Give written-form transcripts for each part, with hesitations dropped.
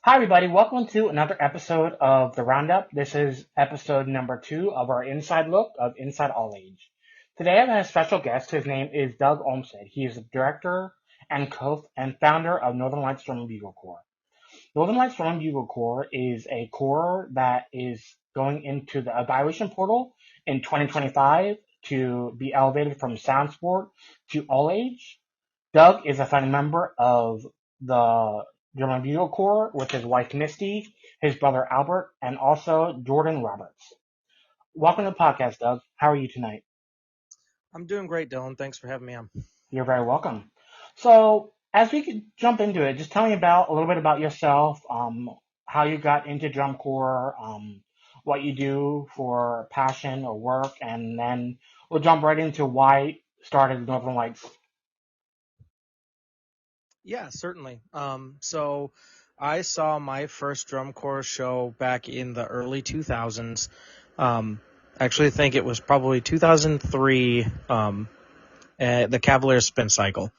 Hi, everybody. Welcome to another episode of The Roundup. This is episode number 2 of our inside look of Inside All Age. Today I have a special guest. His name is Doug Olmsted. He is the director and founder of Northern Lights Drum and Bugle Corps. Northern Lights Drum and Bugle Corps is a corps that is going into the evaluation portal in 2025 to be elevated from sound sport to all age. Doug is a founding member of the German Bugle Corps with his wife Misty, his brother Albert, and also Jordan Roberts. Welcome to the podcast, Doug. How are you tonight? I'm doing great, Dylan. Thanks for having me on. You're very welcome. So, as we could jump into it, just tell me about a little bit about yourself, how you got into drum corps, what you do for passion or work, and then we'll jump right into why you started Northern Lights. Yeah, certainly. So I saw my first drum corps show back in the early 2000s. Actually, I think it was probably 2003, at the Cavalier Spin Cycle.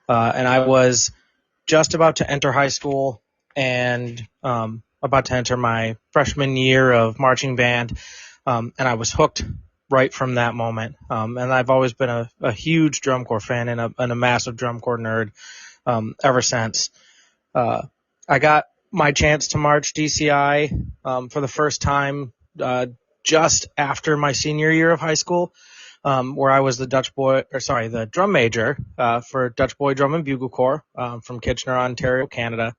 And I was just about to enter high school and about to enter my freshman year of marching band. And I was hooked right from that moment. And I've always been a huge drum corps fan and a massive drum corps nerd ever since. I got my chance to march DCI for the first time just after my senior year of high school, where I was the drum major for Dutch Boy Drum and Bugle Corps from Kitchener, Ontario, Canada.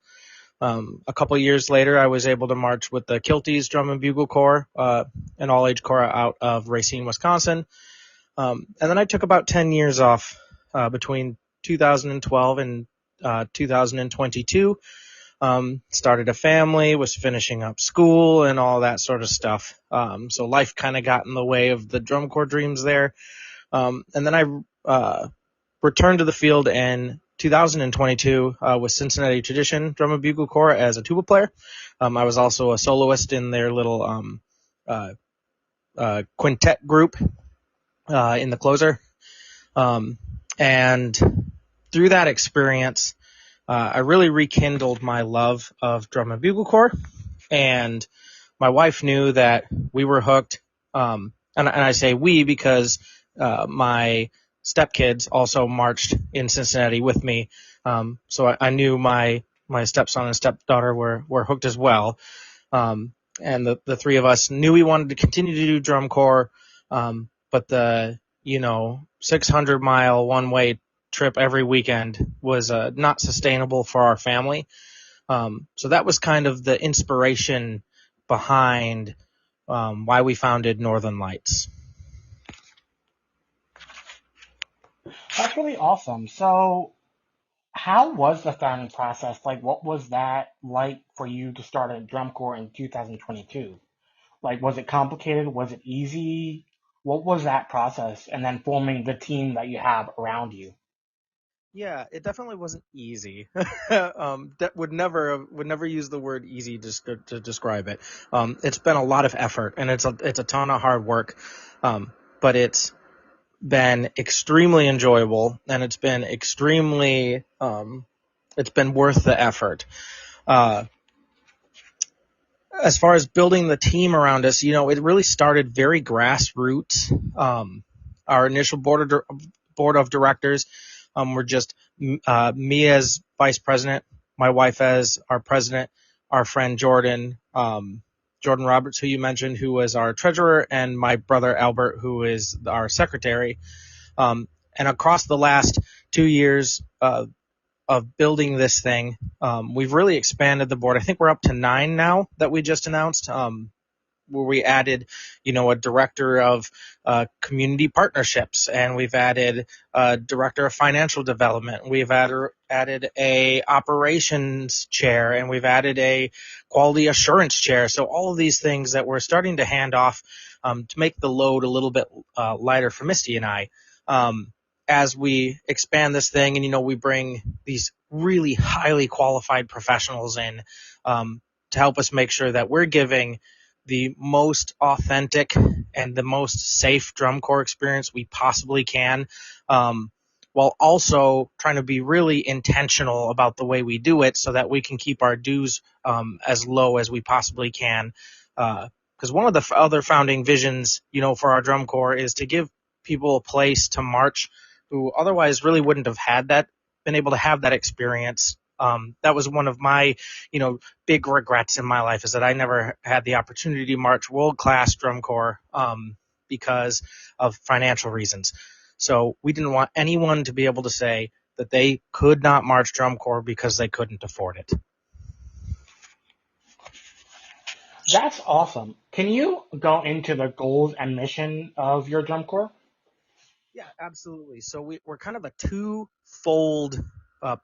A couple of years later, I was able to march with the Kilties Drum and Bugle Corps, an all-age corps out of Racine, Wisconsin. And then I took about 10 years off between 2012 and 2022. Started a family, was finishing up school and all that sort of stuff. So life kind of got in the way of the drum corps dreams there. And then I returned to the field in 2022 with Cincinnati Tradition Drum and Bugle Corps as a tuba player. I was also a soloist in their little quintet group in the closer. And through that experience, I really rekindled my love of drum and bugle corps, and my wife knew that we were hooked. And I say we because my stepkids also marched in Cincinnati with me, so I knew my stepson and stepdaughter were hooked as well. And the three of us knew we wanted to continue to do drum corps, but the 600-mile one-way trip every weekend was not sustainable for our family. So that was kind of the inspiration behind why we founded Northern Lights. That's really awesome. So, how was the founding process? Like, what was that like for you to start a drum corps in 2022? Like, was it complicated? Was it easy? What was that process? And then forming the team that you have around you. Yeah, it definitely wasn't easy. That would never use the word easy to describe it. It's been a lot of effort and it's a ton of hard work. But it's been extremely enjoyable and it's been worth the effort. Uh, as far as building the team around us, it really started very grassroots. Our initial board of directors were just me as vice president, my wife as our president, our friend Jordan Roberts, who you mentioned, who was our treasurer, and my brother Albert, who is our secretary. And across the last 2 years of building this thing, we've really expanded the board. I think we're up to 9 now that we just announced. Where we added, a director of community partnerships, and we've added a director of financial development. We've added a operations chair, and we've added a quality assurance chair. So all of these things that we're starting to hand off to make the load a little bit lighter for Misty and I. As we expand this thing, and we bring these really highly qualified professionals in to help us make sure that we're giving the most authentic and the most safe drum corps experience we possibly can. while also trying to be really intentional about the way we do it so that we can keep our dues as low as we possibly can. Because one of the other founding visions, for our drum corps is to give people a place to march who otherwise really wouldn't have been able to have that experience. That was one of my, big regrets in my life, is that I never had the opportunity to march world-class drum corps because of financial reasons. So we didn't want anyone to be able to say that they could not march drum corps because they couldn't afford it. That's awesome. Can you go into the goals and mission of your drum corps? Yeah, absolutely. So we're kind of a two-fold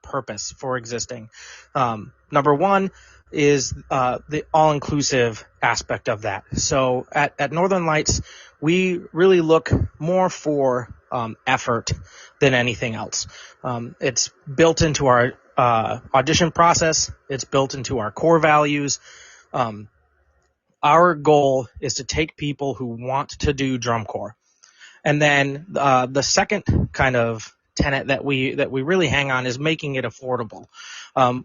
purpose for existing. Number one is the all-inclusive aspect of that. So at Northern Lights, we really look more for effort than anything else. It's built into our audition process. It's built into our core values. Um, our goal is to take people who want to do drum corps. And then the second kind of tenet that we really hang on is making it affordable.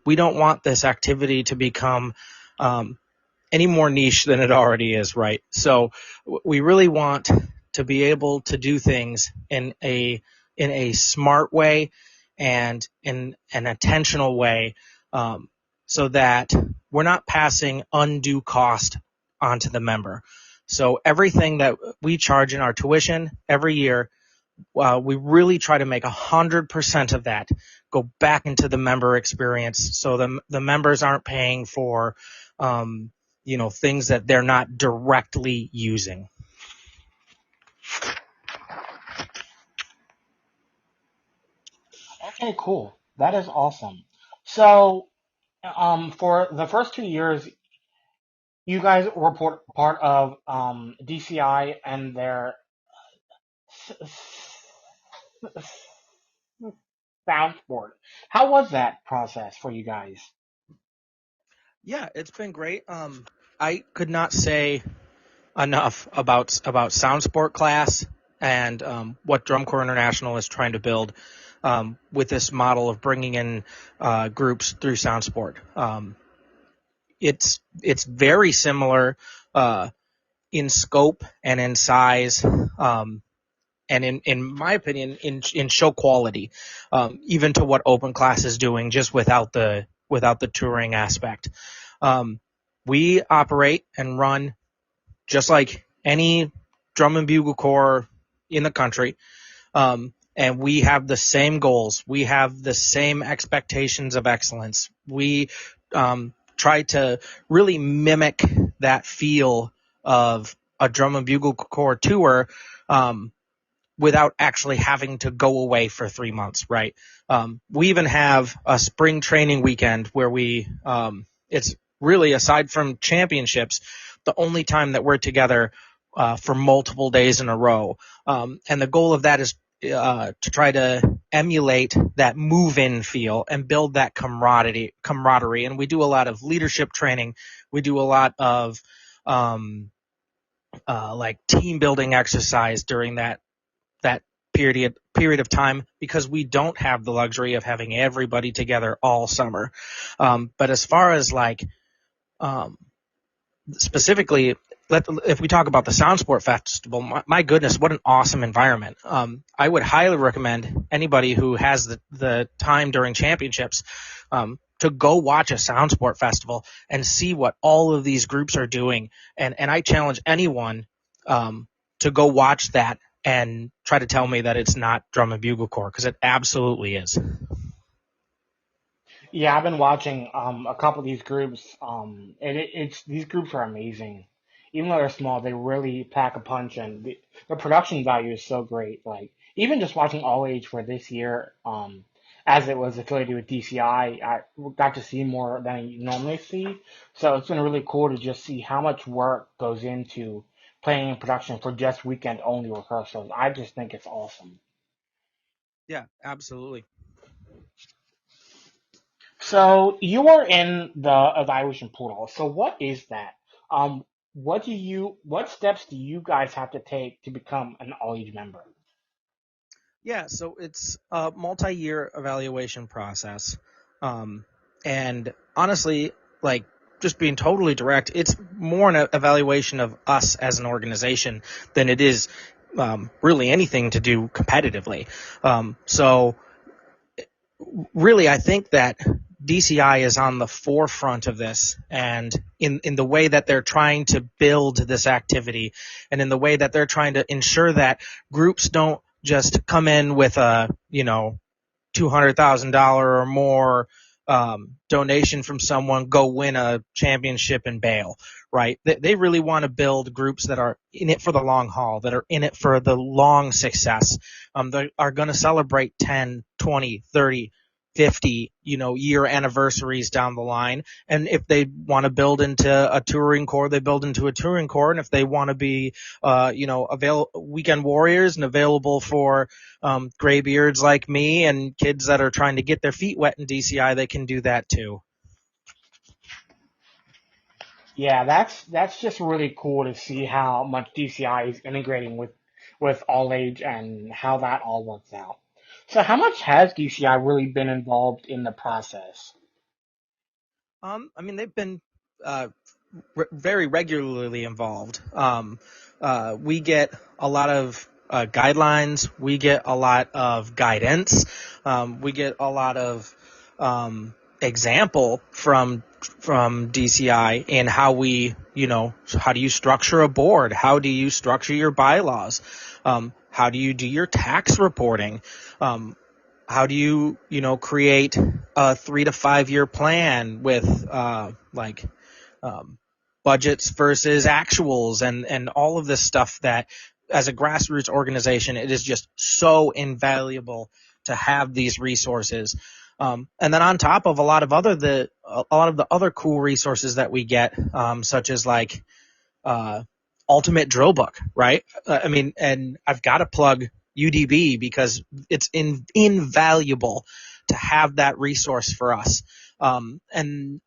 We don't want this activity to become any more niche than it already is, right? So we really want to be able to do things in a smart way and in an intentional way, so that we're not passing undue cost onto the member. So everything that we charge in our tuition every year, we really try to make 100% of that go back into the member experience, so the members aren't paying for things that they're not directly using. Okay, cool. That is awesome. So, for the first 2 years, you guys were part of DCI and their sound sport. How was that process for you guys? Yeah, it's been great. I could not say enough about Sound Sport class and what Drum Corps International is trying to build with this model of bringing in groups through Sound Sport. It's very similar in scope and in size. And in my opinion, in show quality, even to what Open Class is doing, just without the touring aspect. Um, we operate and run just like any drum and bugle corps in the country. And we have the same goals. We have the same expectations of excellence. We try to really mimic that feel of a drum and bugle corps tour, without actually having to go away for 3 months, right? We even have a spring training weekend where it's really, aside from championships, the only time that we're together for multiple days in a row. And the goal of that is to try to emulate that move-in feel and build that camaraderie. And we do a lot of leadership training. We do a lot of like team building exercise during that period of time, because we don't have the luxury of having everybody together all summer. But as far as like um, specifically, if we talk about the Sound Sport Festival, my goodness, what an awesome environment. I would highly recommend anybody who has the time during championships to go watch a Sound Sport Festival and see what all of these groups are doing. And I challenge anyone to go watch that and try to tell me that it's not drum and bugle corps, because it absolutely is. Yeah, I've been watching a couple of these groups. And it's these groups are amazing. Even though they're small, they really pack a punch, and the production value is so great. Like even just watching All Age for this year, as it was affiliated with DCI, I got to see more than you normally see. So it's been really cool to just see how much work goes into playing in production for just weekend only rehearsals. I just think it's awesome. Yeah, absolutely. So you are in the evaluation portal. So what is that? What steps do you guys have to take to become an all age member? Yeah, so it's a multi-year evaluation process. Um, and honestly, like just being totally direct, it's more an evaluation of us as an organization than it is really anything to do competitively. So really, I think that DCI is on the forefront of this, and in the way that they're trying to build this activity, and in the way that they're trying to ensure that groups don't just come in with a $200,000 or more donation from someone, go win a championship and bail, right? They really want to build groups that are in it for the long haul, that are in it for the long success, that are going to celebrate 10, 20, 30, 50, year anniversaries down the line. And if they want to build into a touring corps, they build into a touring corps. And if they want to be, weekend warriors and available for graybeards like me and kids that are trying to get their feet wet in DCI, they can do that too. Yeah, that's just really cool to see how much DCI is integrating with all age and how that all works out. So how much has DCI really been involved in the process? I mean, they've been uh, very regularly involved. We get a lot of guidelines. We get a lot of guidance. We get a lot of example from DCI in how how do you structure a board? How do you structure your bylaws? How do you do your tax reporting? How do create a 3 to 5 year plan with um, budgets versus actuals and all of this stuff that as a grassroots organization, it is just so invaluable to have these resources. And then on top of a lot of the other cool resources that we get, such as uh, Ultimate Drill Book, right? I mean, and I've got to plug UDB because it's invaluable to have that resource for us. And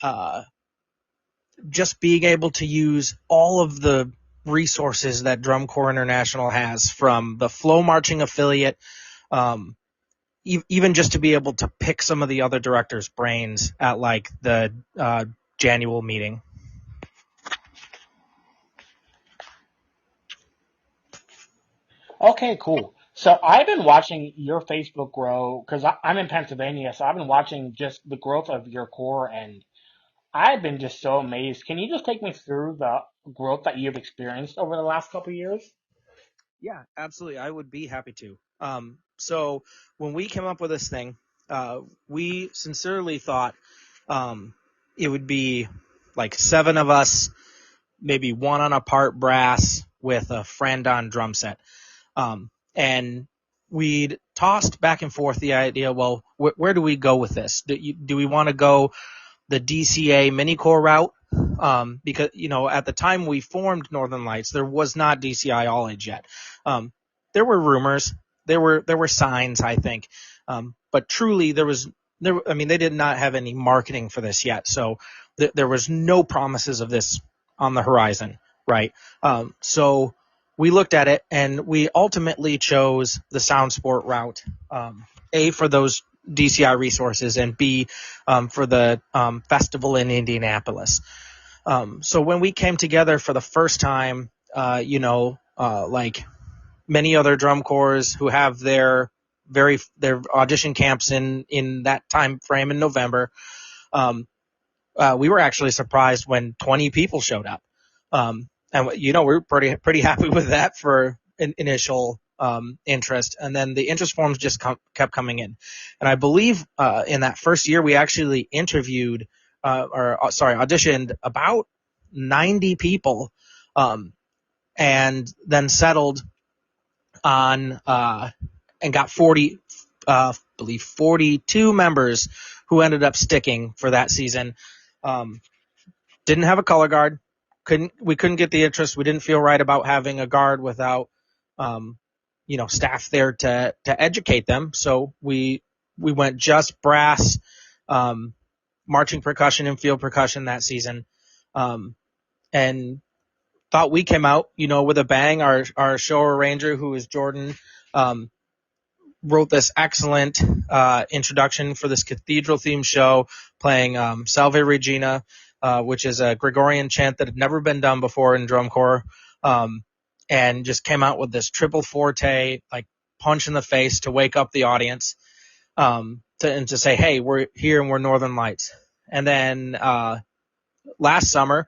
just being able to use all of the resources that Drum Corps International has, from the flow marching affiliate, um, even just to be able to pick some of the other directors' brains at like the Janual meeting. Okay, cool. So I've been watching your Facebook grow because I'm in Pennsylvania, so I've been watching just the growth of your core, and I've been just so amazed. Can you just take me through the growth that you've experienced over the last couple of years? Yeah, absolutely. I would be happy to. So when we came up with this thing, we sincerely thought um, it would be like 7 of us, maybe one on a part brass with a friend on drum set. And we'd tossed back and forth the idea, well, where do we go with this? Do we want to go the DCA mini core route? Because at the time we formed Northern Lights, there was not DCI all age yet. There were rumors, there were signs, I think, but truly there. I mean, they did not have any marketing for this yet, so there was no promises of this on the horizon, right? So we looked at it and we ultimately chose the Sound Sport route. A, for those DCI resources, and B, for the festival in Indianapolis. So when we came together for the first time, like many other drum corps who have their audition camps in that time frame in November, um, we were actually surprised when 20 people showed up. And we're pretty happy with that for an initial interest, and then the interest forms just kept coming in. And I believe in that first year we actually auditioned about 90 people, and then settled on and got 40, believe 42 members who ended up sticking for that season. Um, didn't have a color guard. We couldn't get the interest. We didn't feel right about having a guard without, staff there to educate them. So we went just brass, marching percussion and field percussion that season, and thought we came out, with a bang. Our show arranger, who is Jordan, um, wrote this excellent introduction for this cathedral-themed show, playing Salve Regina, which is a Gregorian chant that had never been done before in drum corps, and just came out with this triple forte, like punch in the face to wake up the audience, and to say, hey, we're here and we're Northern Lights. And then last summer,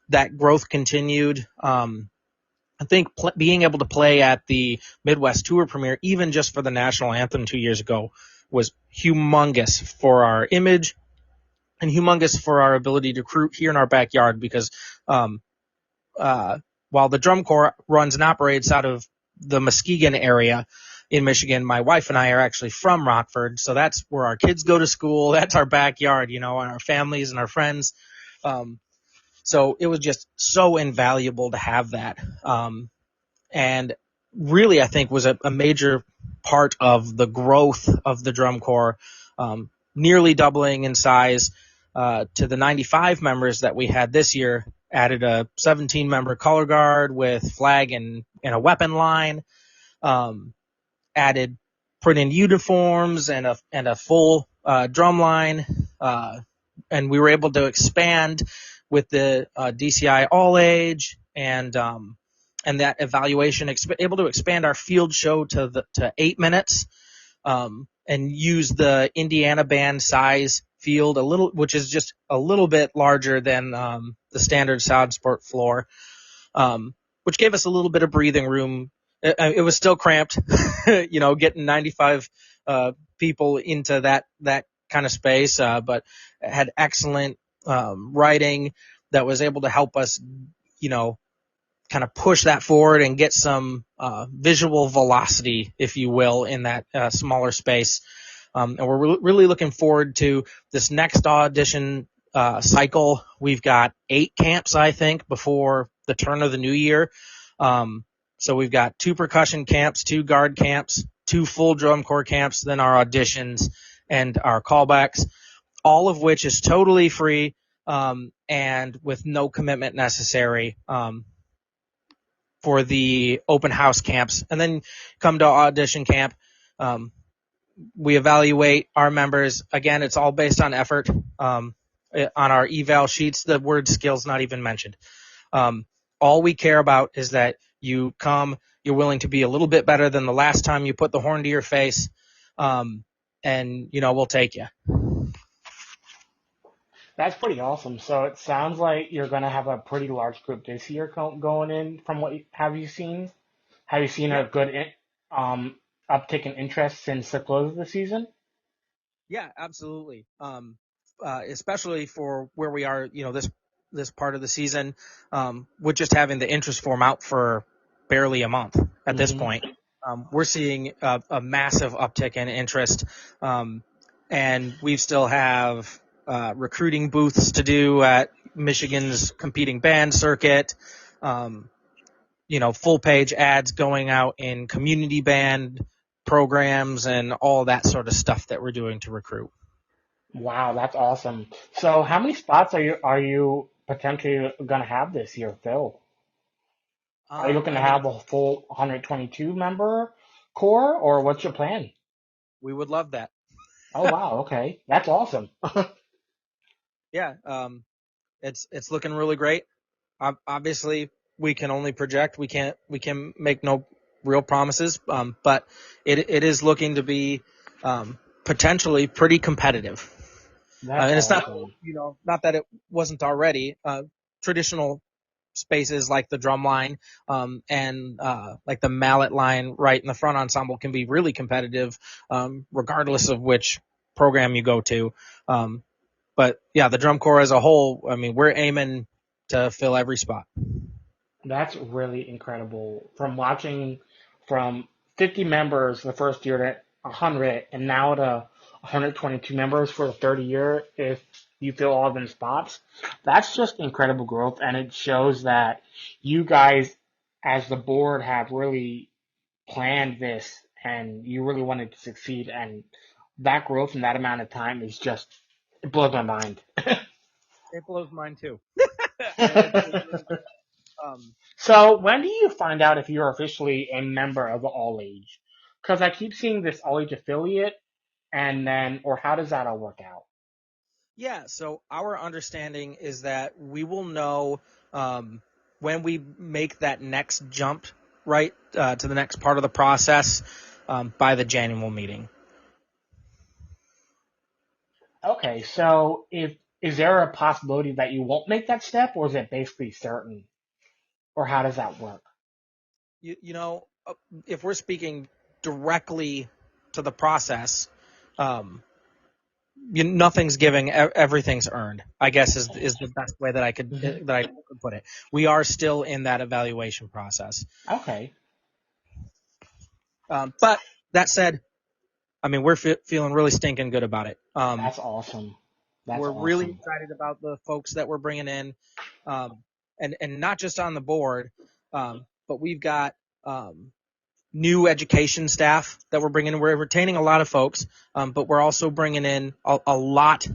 that growth continued. I think being able to play at the Midwest Tour premiere, even just for the national anthem 2 years ago, was humongous for our image and humongous for our ability to recruit here in our backyard. Because while the drum corps runs and operates out of the Muskegon area in Michigan, my wife and I are actually from Rockford, so that's where our kids go to school. That's our backyard, and our families and our friends. So it was just so invaluable to have that. And really, I think, was a major part of the growth of the drum corps, nearly doubling in size to the 95 members that we had this year. Added a 17-member color guard with flag and a weapon line. Added printed uniforms and a full drum line. And we were able to expand with the DCI All Age and that evaluation, able to expand our field show to 8 minutes, and use the Indiana band size field which is just a little bit larger than the standard sound sport floor, which gave us a little bit of breathing room. It was still cramped, getting 95 people into that kind of space, but it had excellent writing that was able to help us, kind of push that forward and get some visual velocity, if you will, in that smaller space. And we're really looking forward to this next audition cycle. We've got 8 camps, I think, before the turn of the new year. So we've got 2 percussion camps, 2 guard camps, 2 full drum corps camps, then our auditions and our callbacks, all of which is totally free and with no commitment necessary. For the open house camps, and then come to audition camp. We evaluate our members. Again, it's all based on effort. On our eval sheets, the word skills not even mentioned. All we care about is that you come, you're willing to be a little bit better than the last time you put the horn to your face, and we'll take you. That's pretty awesome. So it sounds like you're going to have a pretty large group this year going in. From what have you seen? Have you seen a good uptick in interest since the close of the season? Yeah, absolutely. Especially for where we are, this part of the season, with just having the interest form out for barely a month at this point. We're seeing a massive uptick in interest, and we still have recruiting booths to do at Michigan's competing band circuit. Full page ads going out in community band programs and all that sort of stuff that we're doing to recruit. Wow, that's awesome. So how many spots are you potentially going to have this year, Phil? Are you looking to have a full 122 member core, or what's your plan? We would love that. Oh wow, okay, that's awesome. Yeah, it's looking really great. Obviously, we can only project. We can make no real promises. But it is looking to be potentially pretty competitive. That's And it's awesome. not that it wasn't already. Traditional spaces like the drum line and like the mallet line right in the front ensemble can be really competitive, regardless of which program you go to. But yeah, the drum corps as a whole, I mean, we're aiming to fill every spot. That's really incredible. From watching from 50 members the first year to 100, and now to 122 members for the third year, if you fill all of them spots, that's just incredible growth, and it shows that you guys, as the board, have really planned this, and you really wanted to succeed, and that growth in that amount of time is just, it blows my mind. It blows mine too. um, So when do you find out if you're officially a member of the All Age? Because I keep seeing this all age affiliate, and then, or how does that all work out? Yeah, so our understanding is that we will know um, when we make that next jump, right, to the next part of the process by the January meeting. Okay, so if is there a possibility that you won't make that step, or is it basically certain, or how does that work? You know, if we're speaking directly to the process, um, nothing's giving, everything's earned. I guess is the best way that Hmm. I could put it. We are still in that evaluation process. Okay, But that said, I mean, we're feeling really stinking good about it. that's awesome. That's We're really awesome. excited about the folks that we're bringing in, and not just on the board, but we've got new education staff that we're bringing in. We're retaining a lot of folks, but we're also bringing in a lot.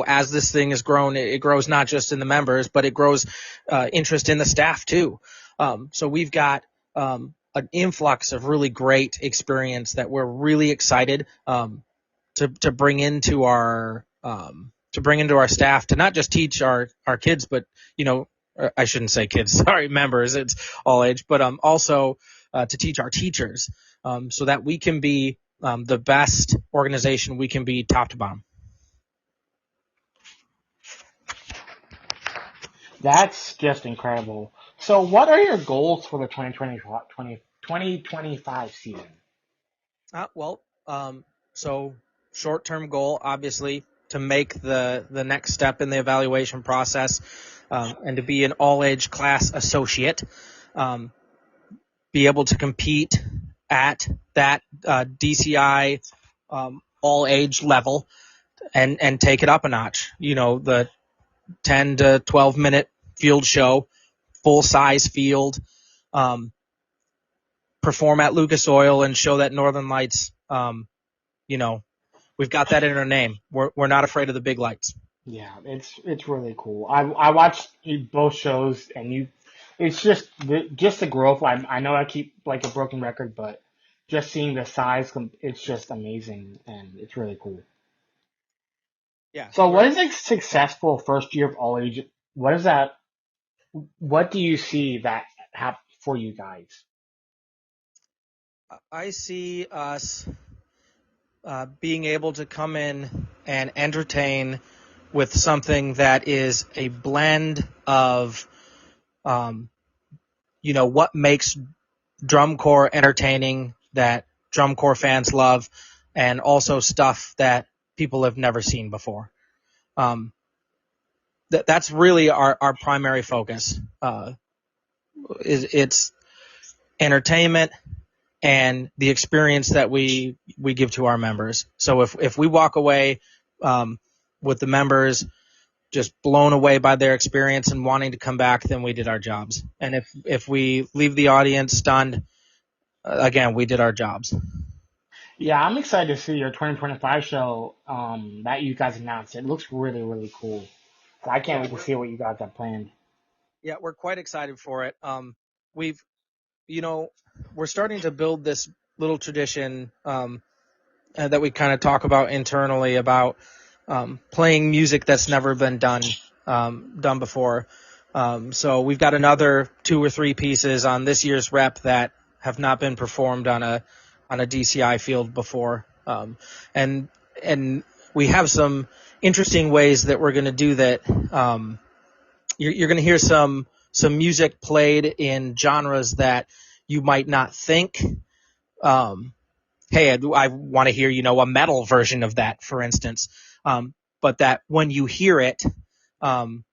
As this thing has grown, it grows not just in the members, but it grows interest in the staff too. So we've got an influx of really great experience that we're really excited to bring into our staff to not just teach our kids, but I shouldn't say kids, sorry, members. It's all age, but also to teach our teachers, so that we can be the best organization we can be, top to bottom. That's just incredible. So, what are your goals for the 2025 season? Well, so short-term goal, obviously, to make the next step in the evaluation process, and to be an all-age class associate, um, be able to compete at that DCI all-age level, and take it up a notch. The 10 to 12 minute field show, full-size field, um, perform at Lucas Oil, and show that Northern Lights. You know, we've got that in our name. We're not afraid of the big lights. Yeah, it's really cool. I watched both shows, and it's just the growth. I know I keep like a broken record, but just seeing the size, it's just amazing, and it's really cool. Yeah, So, what we're. is a successful first year of all age? What is that? What do you see that happen for you guys? I see us being able to come in and entertain with something that is a blend of, um, what makes drum corps entertaining, that drum corps fans love, and also stuff that people have never seen before. Um, that's really our primary focus. It's entertainment and the experience that we give to our members. So if we walk away um, with the members just blown away by their experience and wanting to come back, then we did our jobs. And if we leave the audience stunned, again, we did our jobs. Yeah, I'm excited to see your 2025 show that you guys announced. It looks really, really cool. So I can't Yeah, wait to see what you guys have planned. we're quite excited for it. We've you know we're starting to build this little tradition, that we kind of talk about internally, about playing music that's never been done before. So we've got another 2 or 3 pieces on this year's rep that have not been performed on a DCI field before, and and we have some interesting ways that we're going to do that. You're going to hear some music played in genres that you might not think. Um, hey, I want to hear, a metal version of that, for instance. But that when you hear it, um,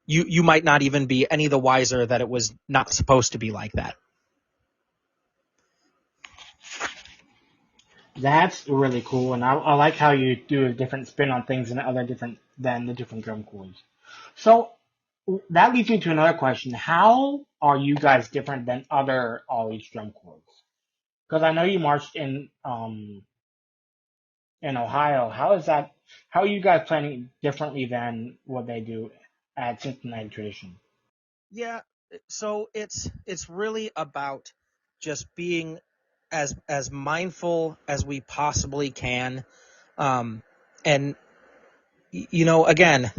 you might not even be any the wiser that it was not supposed to be like that. That's really cool, and I like how you do a different spin on things and other different than the different drum corps. So that leads me to another question: how are you guys different than other all age drum corps? Because I know you marched in Ohio. How is that? How are you guys planning differently than what they do at Cincinnati Tradition? Yeah, so it's really about just being as mindful as we possibly can. And again,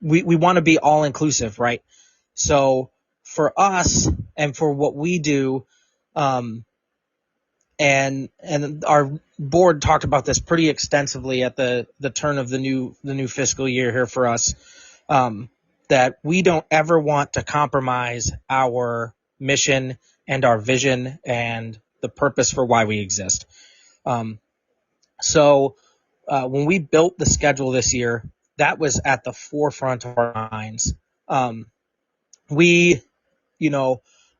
we want to be all inclusive, right? So for us and for what we do, and our board talked about this pretty extensively at the turn of the new fiscal year here for us, that we don't ever want to compromise our mission and our vision and the purpose for why we exist. So when we built the schedule this year, that was at the forefront of our minds. We,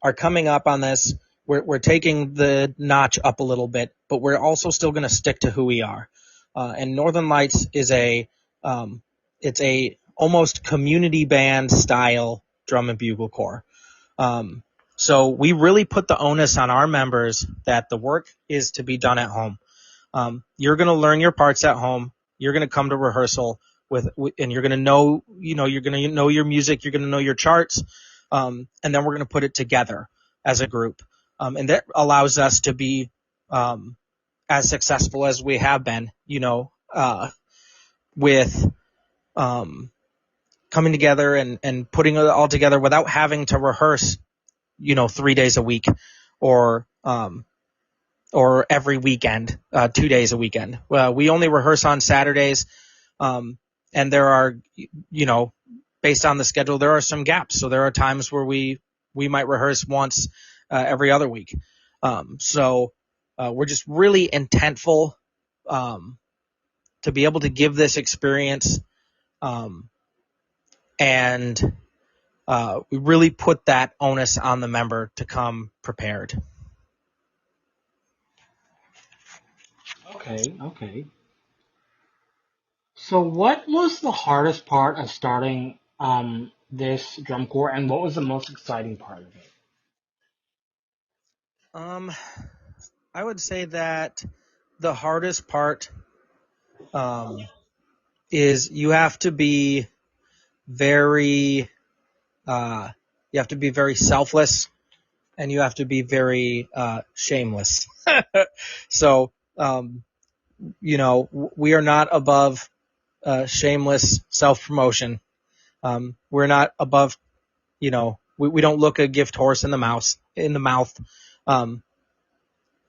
are coming up on this. We're taking the notch up a little bit, but we're also still going to stick to who we are. And Northern Lights is it's a almost community band style drum and bugle corps. So we really put the onus on our members that the work is to be done at home. You're going to learn your parts at home. You're going to come to rehearsal and you're going to know, you're going to know your music. You're going to know your charts. And then we're going to put it together as a group. And that allows us to be as successful as we have been, with coming together and putting it all together without having to rehearse, 3 days a week or every weekend, 2 days a weekend. We only rehearse on Saturdays. And there are, based on the schedule, there are some gaps. So there are times where we might rehearse once every other week. So we're just really intentful to be able to give this experience. And we really put that onus on the member to come prepared. Okay. So what was the hardest part of starting this drum corps, and what was the most exciting part of it? I would say that the hardest part is you have to be very selfless, and you have to be very shameless. So we are not above shameless self-promotion. We're not above, we don't look a gift horse in the mouth.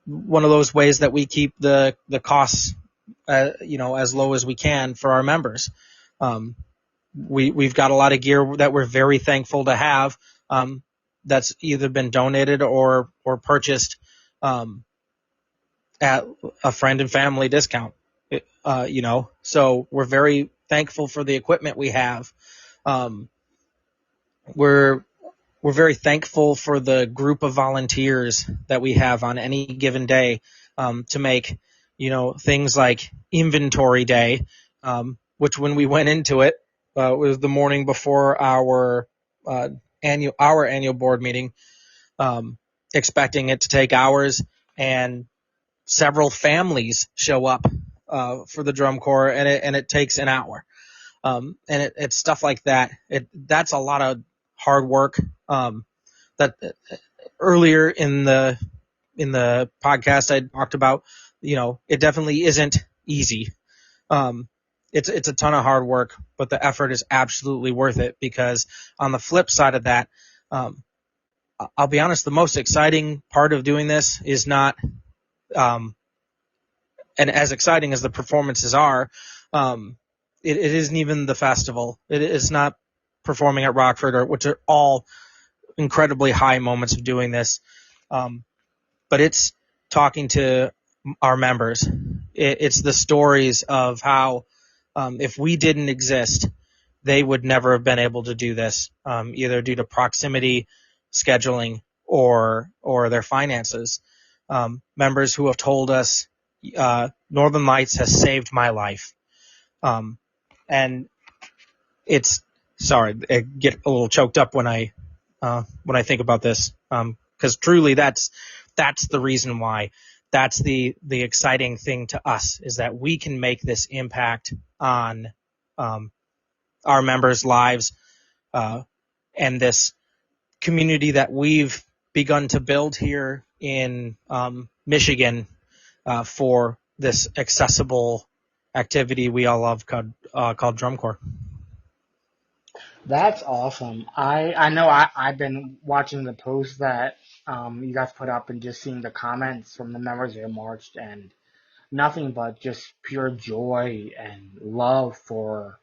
One of those ways that we keep the costs, as low as we can for our members. We've got a lot of gear that we're very thankful to have, that's either been donated or purchased at a friend and family discount. So we're very thankful for the equipment we have. We're very thankful for the group of volunteers that we have on any given day, to make, things like inventory day, which when we went into it, was the morning before our annual board meeting, expecting it to take hours, and several families show up for the drum corps, and it takes an hour. And it's stuff like that. That's a lot of hard work. That earlier in the podcast I talked about, it definitely isn't easy. It's a ton of hard work, but the effort is absolutely worth it, because on the flip side of that, I'll be honest, the most exciting part of doing this is not, and as exciting as the performances are, it isn't even the festival. It's not performing at Rockford, which are all incredibly high moments of doing this. But it's talking to our members. It's the stories of how, if we didn't exist, they would never have been able to do this, either due to proximity, scheduling, or their finances. Members who have told us, Northern Lights has saved my life. And it's, sorry, I get a little choked up when I think about this, because truly that's the reason why. That's the exciting thing to us, is that we can make this impact on our members' lives, and this community that we've begun to build here in Michigan for this accessible activity we all love called drum corps. That's awesome. I know I've been watching the posts that you guys put up and just seeing the comments from the members who marched, and nothing but just pure joy and love for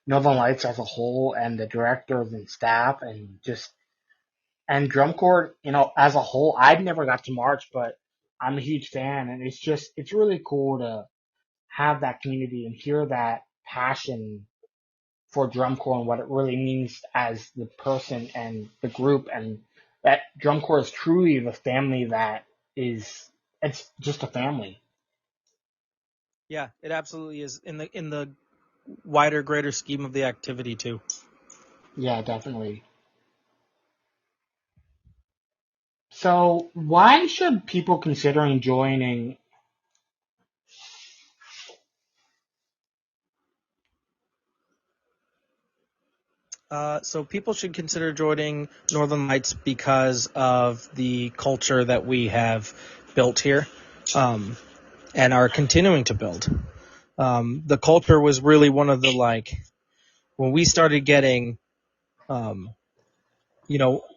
Northern Lights as a whole and the directors and staff and just and drum corps, as a whole. I've never got to march, but I'm a huge fan, and it's really cool to have that community and hear that passion for drum corps and what it really means as the person and the group, and that drum corps is truly the family that is. It's just a family. Yeah, it absolutely is in the wider, greater scheme of the activity too. Yeah, definitely. So, why should people considering joining? So people should consider joining Northern Lights because of the culture that we have built here, um, and are continuing to build. The culture was really one of the when we started getting, um,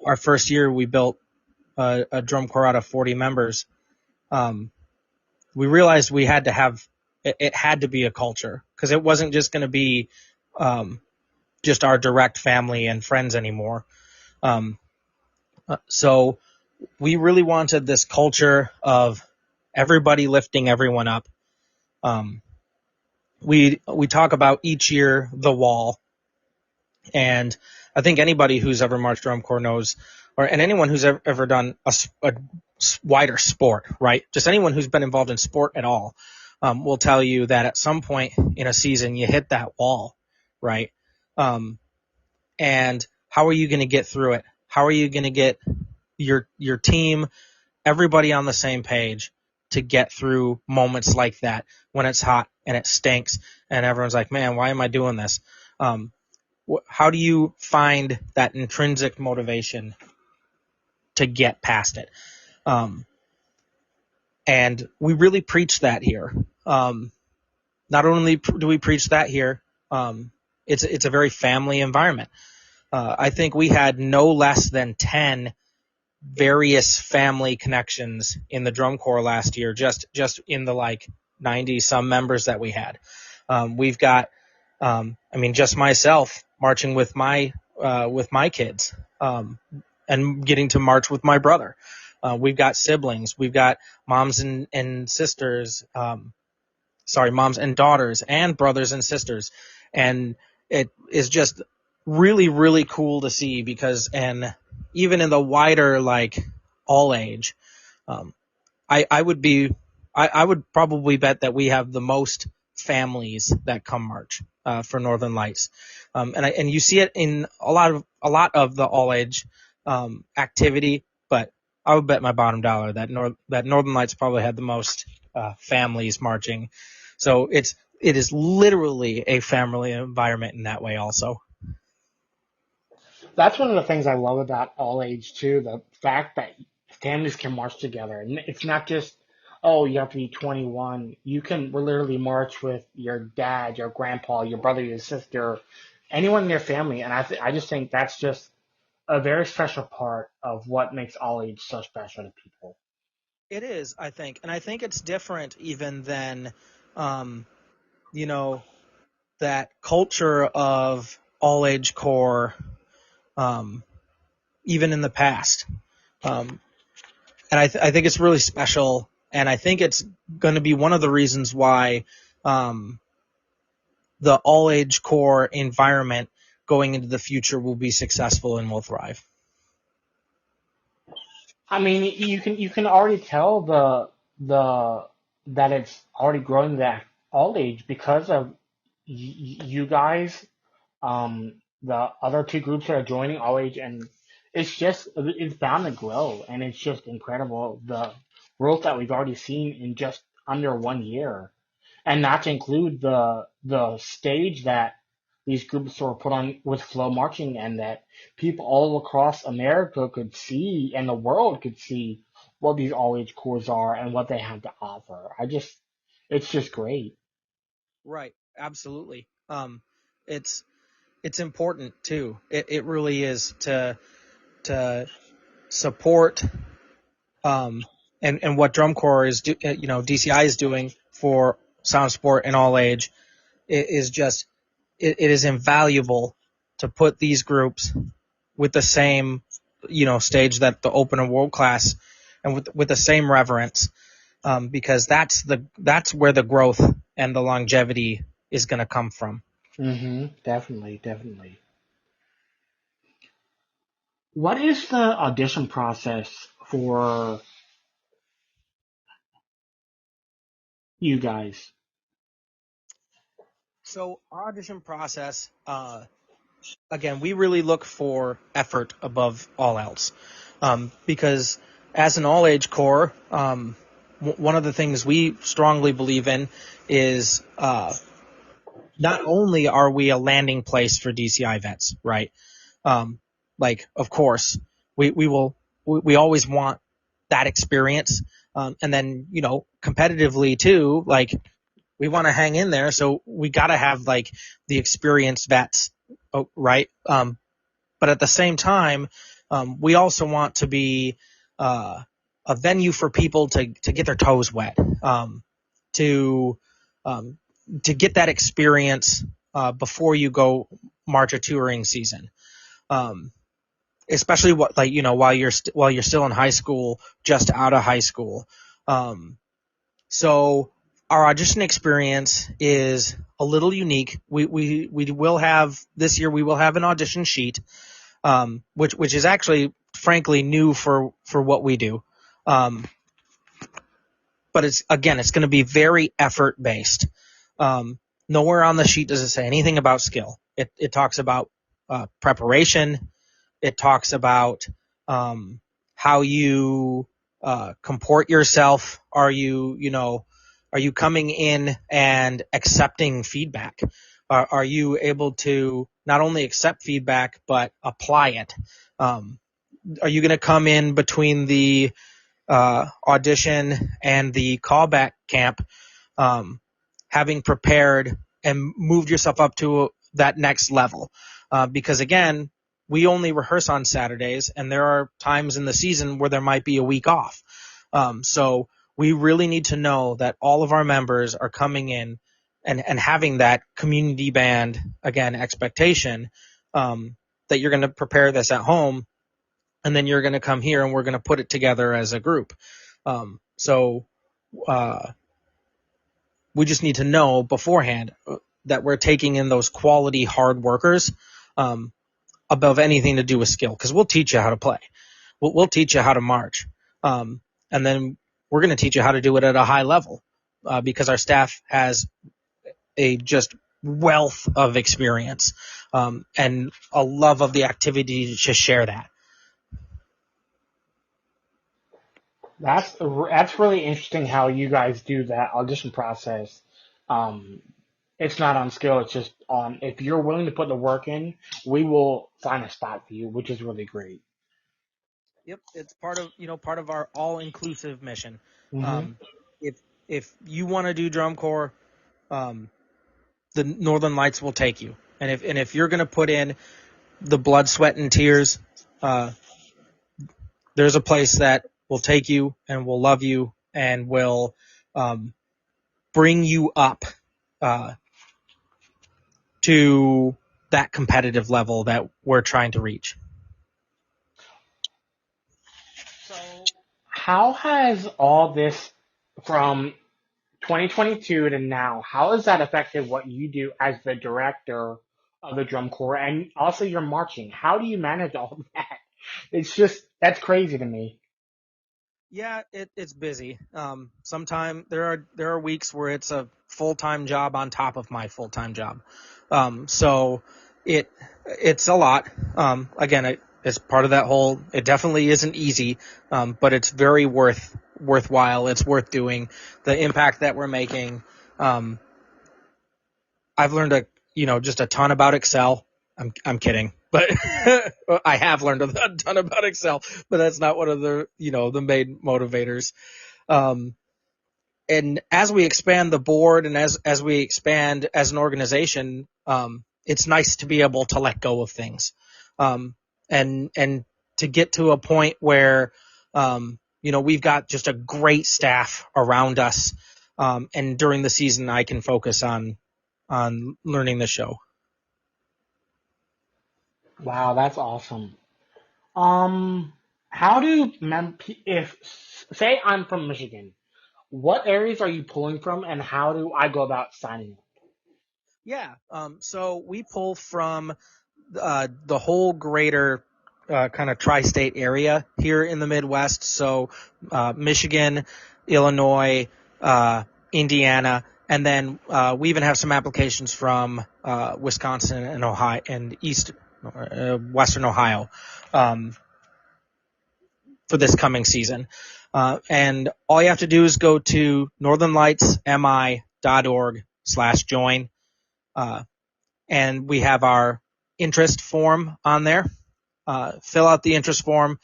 our first year we built a drum corps out of 40 members. Um, we realized we had to have it had to be a culture because it wasn't just going to be um, just our direct family and friends anymore. Um, so we really wanted this culture of everybody lifting everyone up. Um, we talk about each year the wall, and I think anybody who's ever marched drum corps knows, and anyone who's ever done a wider sport, right? Just anyone who's been involved in sport at all, will tell you that at some point in a season you hit that wall, right? Um, and how are you going to get through it? How are you going to get your team, everybody on the same page to get through moments like that when it's hot and it stinks and everyone's like, man, why am I doing this? Um, how do you find that intrinsic motivation to get past it? Um, and we really preach that here. Not only do we preach that here, it's a very family environment. I think we had no less than 10 various family connections in the drum corps last year, just in the 90 some members that we had. We've got, just myself marching with my kids, and getting to march with my brother. We've got siblings, we've got moms and sisters, moms and daughters and brothers and sisters. And it is just really, really cool to see because, and even in the wider, all age, um, I would be, I would probably bet that we have the most families that come march, for Northern Lights. And you see it in a lot of the all age, activity, but I would bet my bottom dollar that Northern Lights probably had the most, families marching. So it is literally a family environment in that way also. That's one of the things I love about all age too. The fact that families can march together, and it's not just, oh, you have to be 21. You can literally march with your dad, your grandpa, your brother, your sister, anyone in your family. And I just think that's just a very special part of what makes all age so special to people. It is, I think, and I think it's different even than, um, you know, that culture of all age corps, um, even in the past. Um, and I think it's really special, and I think it's going to be one of the reasons why, um, the all age corps environment going into the future will be successful and will thrive. I mean, you can already tell the that it's already growing that all age because of you guys, the other two groups that are joining all age, and it's bound to grow, and it's just incredible the growth that we've already seen in just under 1 year, and not to include the stage that these groups were put on with flow marching, and that people all across America could see and the world could see what these all age cores are and what they have to offer. It's just great. Right. Absolutely. It's it's important too. It really is to support um and what drum corps DCI is doing for sound sport and all age is just it is invaluable to put these groups with the same stage that the open and world class and with the same reverence, because that's where the growth and the longevity is going to come from. Definitely, definitely. What is the audition process for you guys? So our audition process, again, we really look for effort above all else, because as an all age corps, one of the things we strongly believe in is not only are we a landing place for DCI vets, right? Um, like, of course, we always want that experience, and then competitively too, like we want to hang in there, so we got to have like the experienced vets, right? But at the same time, we also want to be uh, a venue for people to get their toes wet, to um, to get that experience before you go march a touring season. Um, Especially while you're still in high school, just out of high school. Um, so our audition experience is a little unique. We will have this year. We will have an audition sheet, which is actually frankly new for what we do. Um, but it's going to be very effort based. Um, Nowhere on the sheet does it say anything about skill. It talks about preparation. It talks about how you comport yourself. Are you coming in and accepting feedback? Are you able to not only accept feedback but apply it? Um, are you going to come in between the audition and the callback camp, um, having prepared and moved yourself up to that next level? Because again, we only rehearse on Saturdays, and there are times in the season where there might be a week off. So we really need to know that all of our members are coming in and having that community band, again, expectation, that you're going to prepare this at home, and then you're going to come here and we're going to put it together as a group. So we just need to know beforehand that we're taking in those quality hard workers, above anything to do with skill, because we'll teach you how to play. We'll teach you how to march. And then we're going to teach you how to do it at a high level, because our staff has a just wealth of experience, and a love of the activity to share that. That's really interesting how you guys do that audition process. Um, it's not on skill; it's just on if you're willing to put the work in, we will find a spot for you, which is really great. Yep, it's part of our all inclusive mission. hmm Um, if if you want to do drum corps, um, the Northern Lights will take you. And if you're going to put in the blood, sweat, and tears, uh, there's a place that will take you and will love you and will um, bring you up uh, to that competitive level that we're trying to reach. So, how has all this from 2022 to now, how has that affected what you do as the director of the drum corps and also your marching? How do you manage all of that? It's just, that's crazy to me. Yeah, it's busy. Sometime there are weeks where it's a full-time job on top of my full-time job. So it it's a lot. Again, it's part of that whole. It definitely isn't easy, but it's very worthwhile. It's worth doing. The impact that we're making. I've learned just a ton about Excel. I'm kidding, but I have learned a ton about Excel, but that's not one of the main motivators. Um, and as we expand the board and as we expand as an organization, it's nice to be able to let go of things, um, and to get to a point where we've got just a great staff around us, and during the season I can focus on learning the show. Wow, that's awesome. Um, how do if say I'm from Michigan, what areas are you pulling from, and how do I go about signing up? Yeah. So we pull from the whole greater kind of tri-state area here in the Midwest. So Michigan, Illinois, Indiana, and then we even have some applications from Wisconsin and Ohio and Western Ohio um, for this coming season. And all you have to do is go to northernlightsmi.org/join. And we have our interest form on there. Fill out the interest form.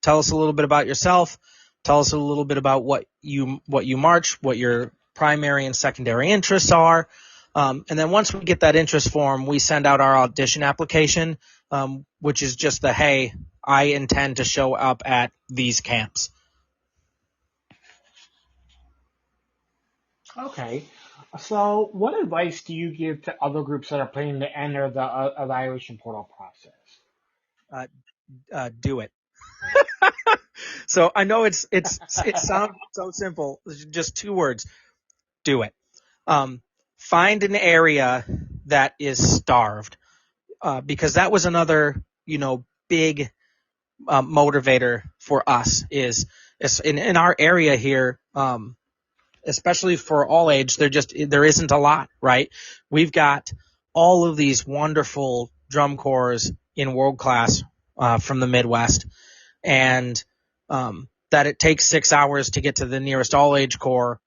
Tell us a little bit about yourself. Tell us a little bit about what you march, what your primary and secondary interests are. And then once we get that interest form, we send out our audition application, which is just hey, I intend to show up at these camps. Okay. So, what advice do you give to other groups that are planning to enter the evaluation portal process? Uh, do it. So I know it sounds so simple. Just 2 words. Do it. Um, find an area that is starved, because that was another, big motivator for us is in our area here, especially for all age, there isn't a lot, right? We've got all of these wonderful drum corps in world class from the Midwest, and that it takes 6 hours to get to the nearest all age corps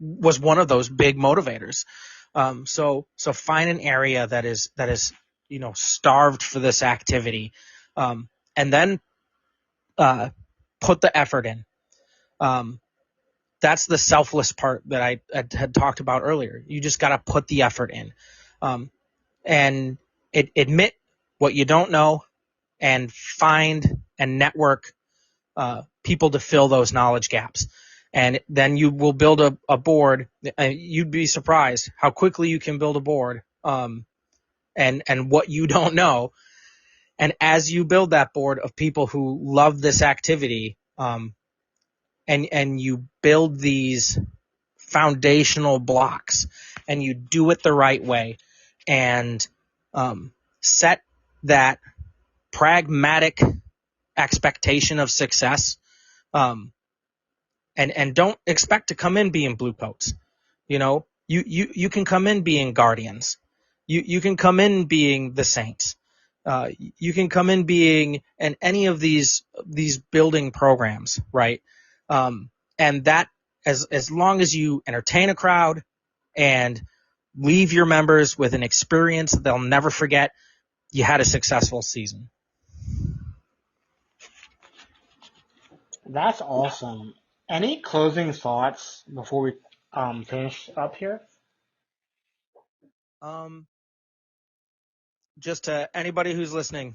was one of those big motivators. So find an area that is starved for this activity, and then put the effort in. That's the selfless part that I had talked about earlier. You just got to put the effort in, and admit what you don't know, and find and network people to fill those knowledge gaps. And then you will build a board. You'd be surprised how quickly you can build a board, and what you don't know. And as you build that board of people who love this activity, and you build these foundational blocks, and you do it the right way, and set that pragmatic expectation of success, um, and don't expect to come in being blue coats. You can come in being guardians. You can come in being the saints. You can come in being in any of these building programs, right? And that, as long as you entertain a crowd and leave your members with an experience that they'll never forget, you had a successful season. That's awesome. Any closing thoughts before we finish up here? Um, just to anybody who's listening,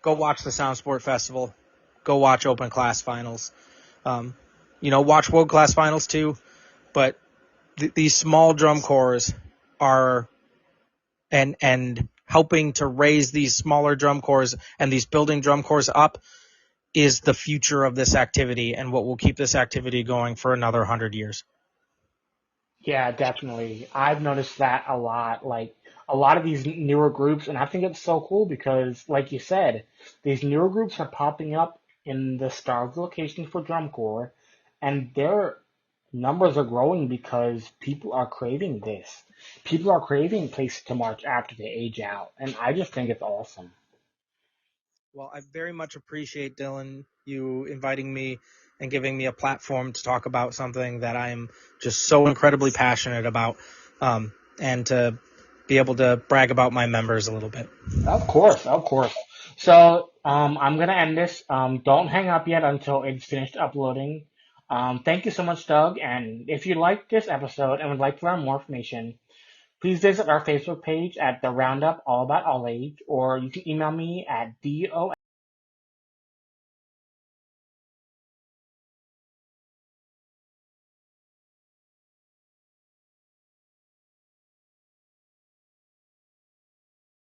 go watch the Sound Sport Festival. Go watch Open Class Finals. Um, watch World Class Finals too. But these small drum corps are and helping to raise these smaller drum corps and these building drum corps up is the future of this activity, and what will keep this activity going for another 100 years. Yeah, definitely. I've noticed that a lot. Like a lot of these newer groups, and I think it's so cool because, like you said, these newer groups are popping up in the starved locations for drum corps, and their numbers are growing because people are craving this. People are craving places to march after they age out, and I just think it's awesome. Well, I very much appreciate, Dylan, you inviting me and giving me a platform to talk about something that I'm just so incredibly passionate about. And to be able to brag about my members a little bit. Of course, of course. So, I'm gonna end this. Don't hang up yet until it's finished uploading. Thank you so much, Doug. And if you liked this episode and would like to learn more information, please visit our Facebook page at The Roundup All About All Age, or you can email me at